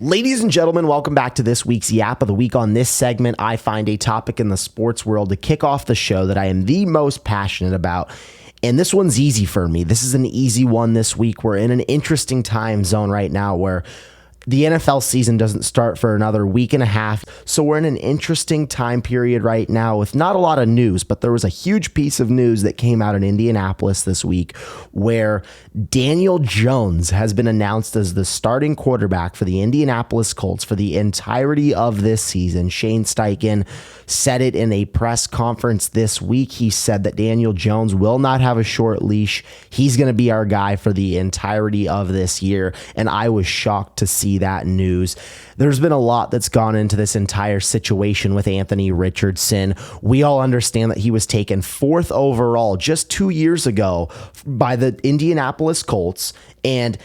Ladies and gentlemen, welcome back to this week's Yap of the Week. On this segment, I find a topic in the sports world to kick off the show that I am the most passionate about. And this one's easy for me. This is an easy one this week. We're in an interesting time zone right now where the NFL season doesn't start for another week and a half. So we're in an interesting time period right now with not a lot of news, but there was a huge piece of news that came out in Indianapolis this week where Daniel Jones has been announced as the starting quarterback for the Indianapolis Colts for the entirety of this season. Shane Steichen said it in a press conference this week. He said that Daniel Jones will not have a short leash. He's going to be our guy for the entirety of this year. And I was shocked to see that news. There's been a lot that's gone into this entire situation with Anthony Richardson. We all understand that he was taken 4th overall just 2 years ago by the Indianapolis Colts. And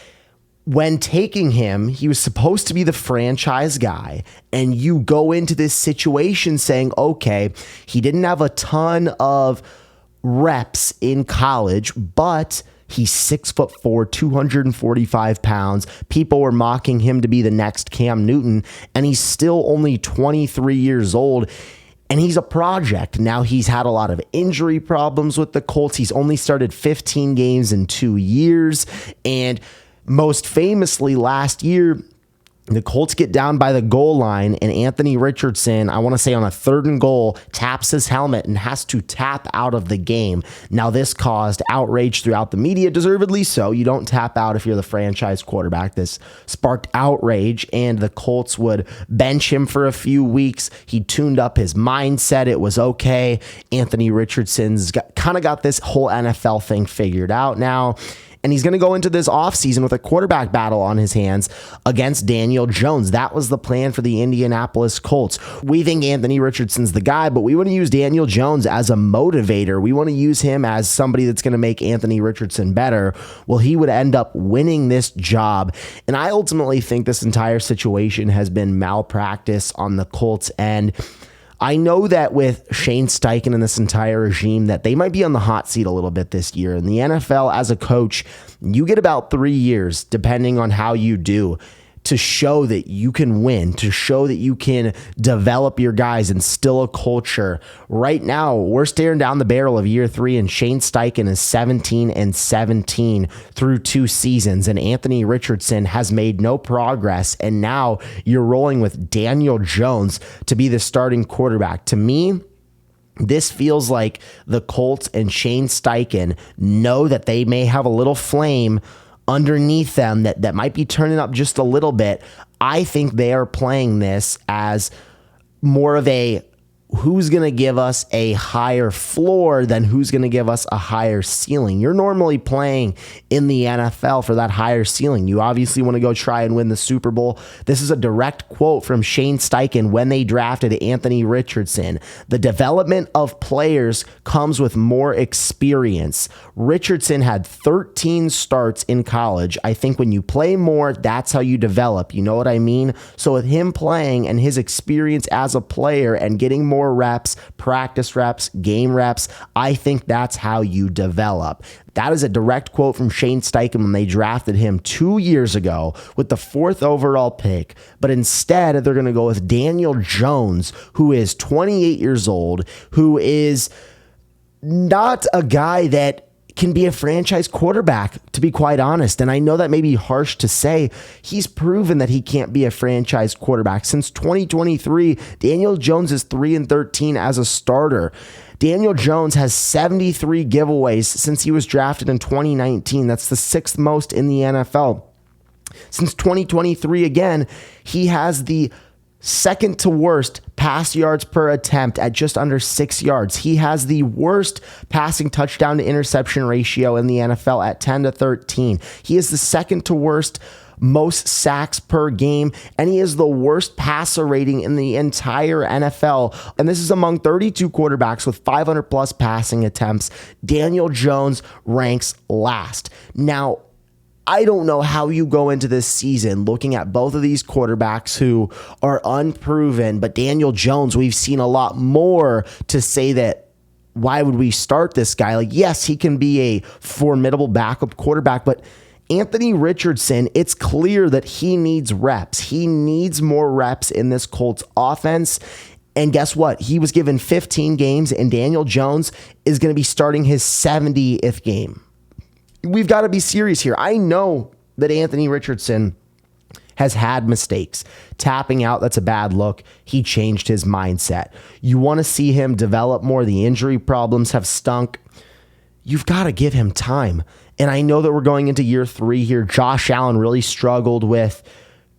when taking him, he was supposed to be the franchise guy. And you go into this situation saying, okay, he didn't have a ton of reps in college, but he's 6'4", 245 pounds. People were mocking him to be the next Cam Newton, and he's still only 23 years old. And he's a project. Now he's had a lot of injury problems with the Colts. He's only started 15 games in 2 years. And most famously last year, the Colts get down by the goal line, and Anthony Richardson, I want to say on a 3rd and goal, taps his helmet and has to tap out of the game. Now, this caused outrage throughout the media, deservedly so. You don't tap out if you're the franchise quarterback. This sparked outrage, and the Colts would bench him for a few weeks. He tuned up his mindset. It was okay. Anthony Richardson's kind of got this whole NFL thing figured out now. And he's going to go into this offseason with a quarterback battle on his hands against Daniel Jones. That was the plan for the Indianapolis Colts. We think Anthony Richardson's the guy, but we want to use Daniel Jones as a motivator. We want to use him as somebody that's going to make Anthony Richardson better. Well, he would end up winning this job. And I ultimately think this entire situation has been malpractice on the Colts end. I know that with Shane Steichen and this entire regime that they might be on the hot seat a little bit this year. In the NFL, as a coach, you get about 3 years, depending on how you do, to show that you can win, to show that you can develop your guys and instill a culture. Right now, we're staring down the barrel of year 3, and Shane Steichen is 17-17 through 2 seasons, and Anthony Richardson has made no progress, and now you're rolling with Daniel Jones to be the starting quarterback. To me, this feels like the Colts and Shane Steichen know that they may have a little flame underneath them that might be turning up just a little bit. I think they are playing this as more of a who's going to give us a higher floor than who's going to give us a higher ceiling. You're normally playing in the NFL for that higher ceiling. You obviously want to go try and win the Super Bowl. This is a direct quote from Shane Steichen when they drafted Anthony Richardson. The development of players comes with more experience. Richardson had 13 starts in college. I think when you play more, that's how you develop. You know what I mean? So with him playing and his experience as a player and getting more reps, practice reps, game reps, I think that's how you develop. That is a direct quote from Shane Steichen when they drafted him 2 years ago with the 4th overall pick. But instead, they're going to go with Daniel Jones, who is 28 years old, who is not a guy that can be a franchise quarterback, to be quite honest. And I know that may be harsh to say. He's proven that he can't be a franchise quarterback. Since 2023, Daniel Jones is 3-13 as a starter. Daniel Jones has 73 giveaways since he was drafted in 2019. That's the 6th most in the NFL. Since 2023, again, he has the second to worst pass yards per attempt at just under 6 yards. He has the worst passing touchdown to interception ratio in the NFL at 10-13. He is the second to worst most sacks per game, and he is the worst passer rating in the entire NFL. And this is among 32 quarterbacks with 500 plus passing attempts. Daniel Jones ranks last. Now, I don't know how you go into this season looking at both of these quarterbacks who are unproven, but Daniel Jones, we've seen a lot more to say that why would we start this guy? Like, yes, he can be a formidable backup quarterback, but Anthony Richardson, it's clear that he needs reps. He needs more reps in this Colts offense. And guess what? He was given 15 games, and Daniel Jones is going to be starting his 70th game. We've got to be serious here. I know that Anthony Richardson has had mistakes. Tapping out, that's a bad look. He changed his mindset. You want to see him develop more. The injury problems have stunk. You've got to give him time. And I know that we're going into year 3 here. Josh Allen really struggled with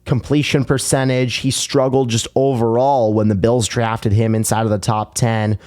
completion percentage. He struggled just overall when the Bills drafted him inside of the top 10.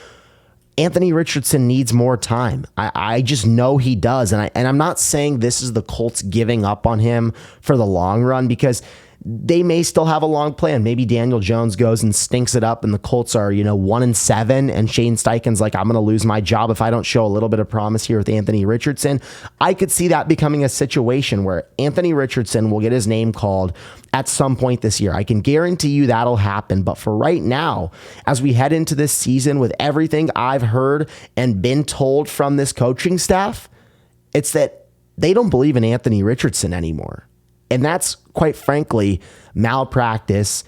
Anthony Richardson needs more time. I just know he does. And I'm not saying this is the Colts giving up on him for the long run, because they may still have a long plan. Maybe Daniel Jones goes and stinks it up and the Colts are, 1-7, and Shane Steichen's like, I'm going to lose my job if I don't show a little bit of promise here with Anthony Richardson. I could see that becoming a situation where Anthony Richardson will get his name called at some point this year. I can guarantee you that'll happen. But for right now, as we head into this season, with everything I've heard and been told from this coaching staff, it's that they don't believe in Anthony Richardson anymore. And that's, quite frankly, malpractice.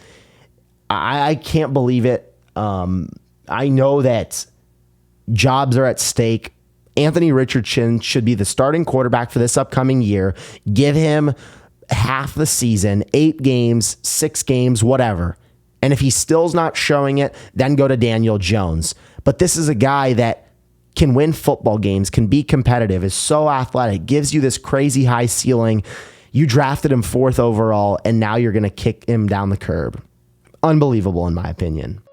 I can't believe it. I know that jobs are at stake. Anthony Richardson should be the starting quarterback for this upcoming year. Give him half the season, 8 games, 6 games, whatever. And if he still's not showing it, then go to Daniel Jones. But this is a guy that can win football games, can be competitive, is so athletic, gives you this crazy high ceiling. You drafted him 4th overall, and now you're going to kick him down the curb. Unbelievable, in my opinion.